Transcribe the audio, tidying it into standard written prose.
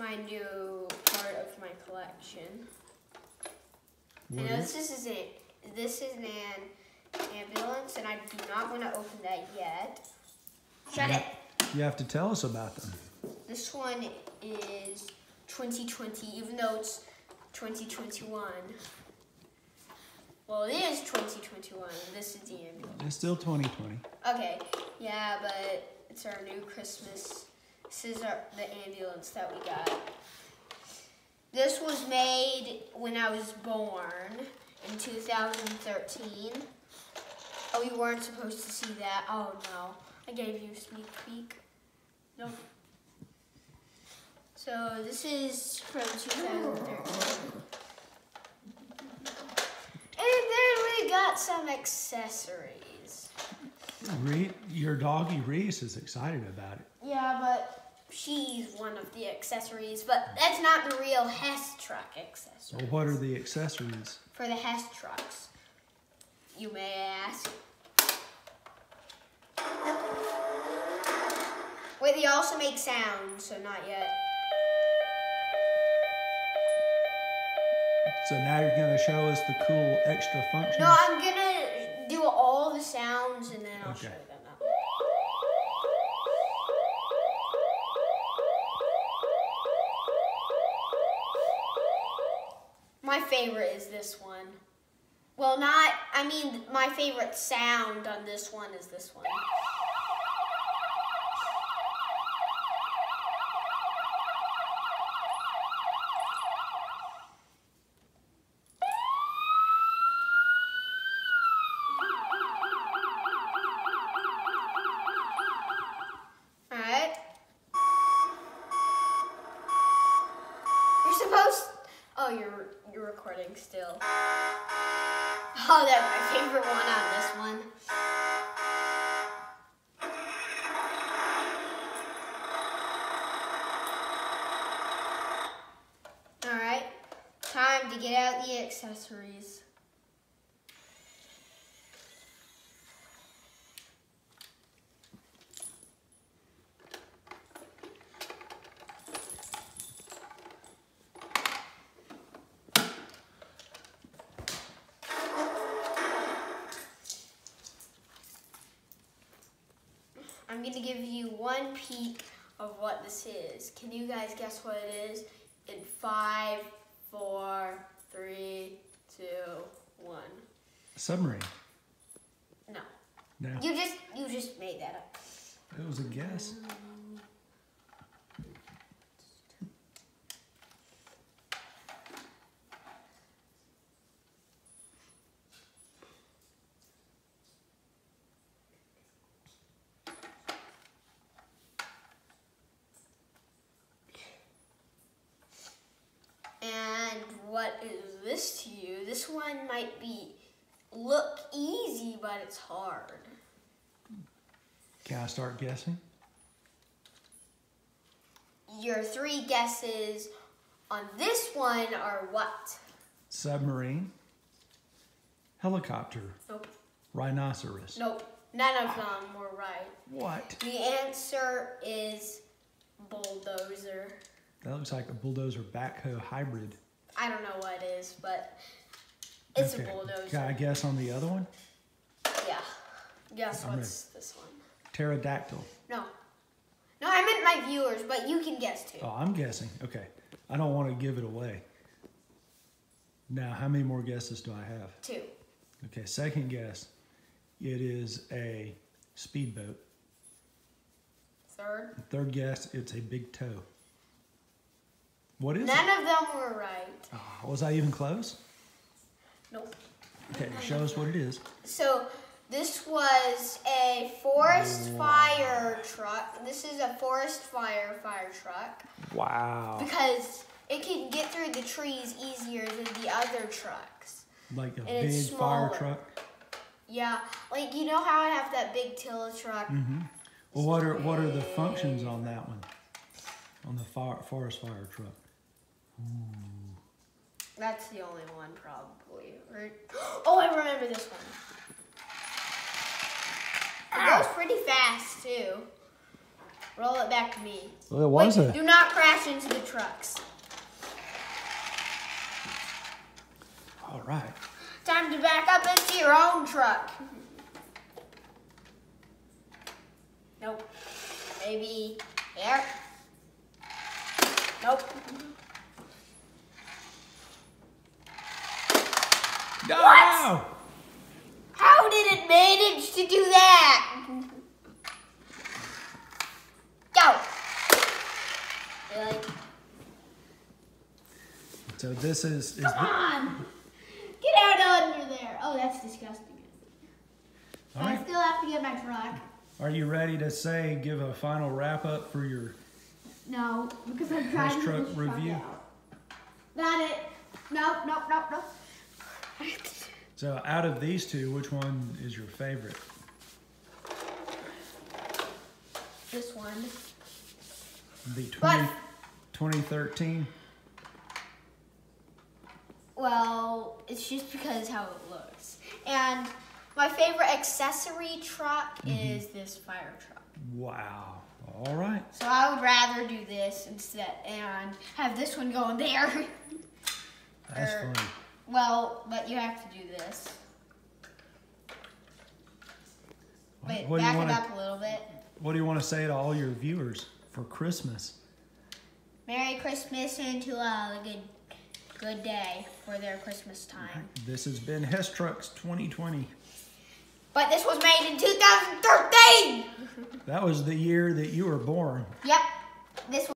my new part of my collection. I know this is an ambulance, and I do not want to open that yet. Shut it. You have to tell us about them. This one is 2020, even though it's 2021. Well, it is 2021. This is the ambulance. It's still 2020. Okay, yeah, but it's our new Christmas. This is the ambulance that we got. This was made when I was born in 2013. Oh, you weren't supposed to see that. Oh, no. I gave you a sneak peek. No. So this is from 2013. And then we got some accessories. Your doggy Reese is excited about it. Yeah, but she's one of the accessories, but that's not the real Hess Truck accessories. Well, what are the accessories? For the Hess Trucks, you may ask. Wait, they also make sounds, so not yet. So now you're going to show us the cool extra functions? No, I'm going to do all the sounds and then I'll show them. My favorite is this one. Well, my favorite sound on this one is this one. Alright. You're supposed... Oh, you're recording still. Oh, that's my favorite one on this one. Alright, time to get out the accessories. I'm going to give you one peek of what this is. Can you guys guess what it is? In 5, 4, 3, 2, 1. Submarine. No. No. You just made that up. It was a guess. And what is this to you? This one might look easy, but it's hard. Can I start guessing? Your 3 guesses on this one are what? Submarine. Helicopter. Nope. Rhinoceros. Nope. None of them were right. What? The answer is bulldozer. That looks like a bulldozer backhoe hybrid. I don't know what it is, but it's Okay. a bulldozer. Can I guess on the other one? Yeah. Guess what's this one? Pterodactyl. No. No, I meant my viewers, but you can guess too. Oh, I'm guessing. Okay. I don't want to give it away. Now, how many more guesses do I have? 2. Okay, second guess. It is a speedboat. Third guess, it's a big toe. What is it? None of them were right. Oh, was I even close? Nope. Okay, show us what it is. So this was a forest fire truck. This is a forest fire truck. Wow. Because it can get through the trees easier than the other trucks. Like a And it's big fire smaller. truck? Yeah, like you know how I have that big tiller truck? Mm-hmm. Well, what are the functions on that one? On the forest fire truck? Ooh. That's the only one probably. Right? Oh, I remember this one. It goes pretty fast too. Roll it back to me. Well, it was Wait, do not crash into the trucks. All right. Time to back up into your own truck. Nope. Maybe here. Nope. Go! What? How did it manage to do that? Go. Really? So this is Come on. Get out under there. Oh, that's disgusting. All right. I still have to get my truck. Are you ready to give a final wrap up for your No, because I'm trying Hess to truck get this truck review? out. Got it. Nope. So out of these two, which one is your favorite? This one. The But- 2013? Well, it's just because how it looks. And my favorite accessory truck is this fire truck. Wow. All right. So I would rather do this instead and have this one going there. That's funny. Well, but you have to do this. Wait, What do you back it wanna- up a little bit. What do you want to say to all your viewers for Christmas? Merry Christmas and to a good day for their Christmas time. This has been Hess Trucks 2020. But this was made in 2013! That was the year that you were born. Yep. This